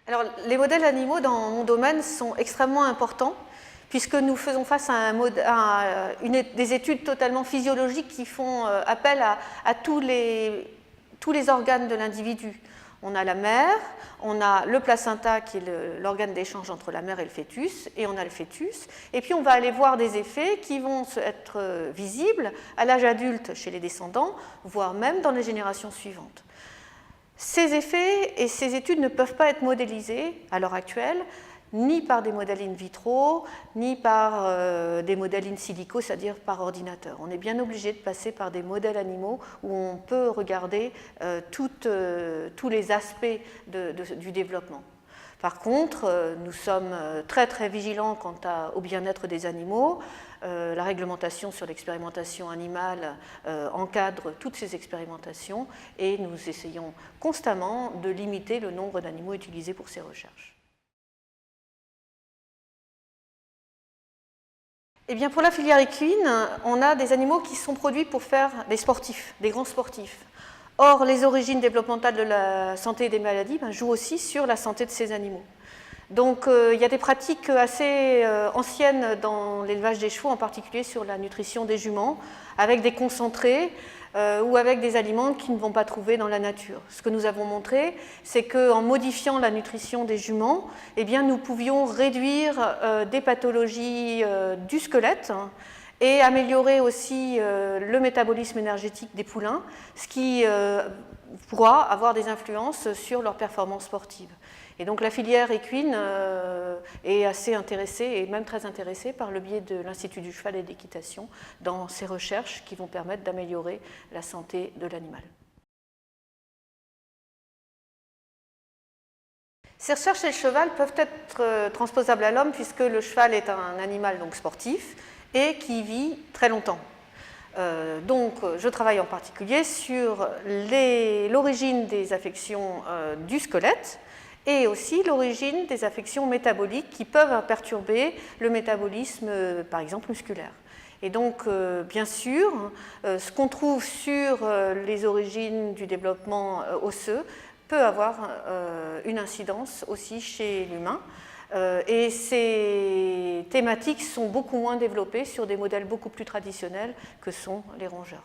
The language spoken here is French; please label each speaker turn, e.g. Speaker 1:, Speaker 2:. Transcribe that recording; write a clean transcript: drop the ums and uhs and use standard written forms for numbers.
Speaker 1: Alors, les modèles animaux dans mon domaine sont extrêmement importants puisque nous faisons face à, des études totalement physiologiques qui font appel à tous les organes de l'individu. On a la mère, on a le placenta qui est l'organe d'échange entre la mère et le fœtus, et on a le fœtus. Et puis on va aller voir des effets qui vont être visibles à l'âge adulte chez les descendants, voire même dans les générations suivantes. Ces effets et ces études ne peuvent pas être modélisés à l'heure actuelle, ni par des modèles in vitro, ni par des modèles in silico, c'est-à-dire par ordinateur. On est bien obligé de passer par des modèles animaux où on peut regarder tous les aspects du développement. Par contre, nous sommes très très vigilants quant au bien-être des animaux. La réglementation sur l'expérimentation animale encadre toutes ces expérimentations et nous essayons constamment de limiter le nombre d'animaux utilisés pour ces recherches. Eh bien, pour la filière équine, on a des animaux qui sont produits pour faire des sportifs, des grands sportifs. Or, les origines développementales de la santé et des maladies jouent aussi sur la santé de ces animaux. Donc, il y a des pratiques assez anciennes dans l'élevage des chevaux, en particulier sur la nutrition des juments, avec des concentrés ou avec des aliments qu'ils ne vont pas trouver dans la nature. Ce que nous avons montré, c'est qu'en modifiant la nutrition des juments, eh bien, nous pouvions réduire des pathologies du squelette et améliorer aussi le métabolisme énergétique des poulains, ce qui pourra avoir des influences sur leur performance sportive. Et donc la filière équine est assez intéressée, et même très intéressée, par le biais de l'Institut du cheval et de l'équitation dans ces recherches qui vont permettre d'améliorer la santé de l'animal. Ces recherches chez le cheval peuvent être transposables à l'homme puisque le cheval est un animal donc sportif et qui vit très longtemps. Donc je travaille en particulier sur l'origine des affections du squelette et aussi l'origine des affections métaboliques qui peuvent perturber le métabolisme, par exemple, musculaire. Et donc, bien sûr, ce qu'on trouve sur les origines du développement osseux peut avoir une incidence aussi chez l'humain. Et ces thématiques sont beaucoup moins développées sur des modèles beaucoup plus traditionnels que sont les rongeurs.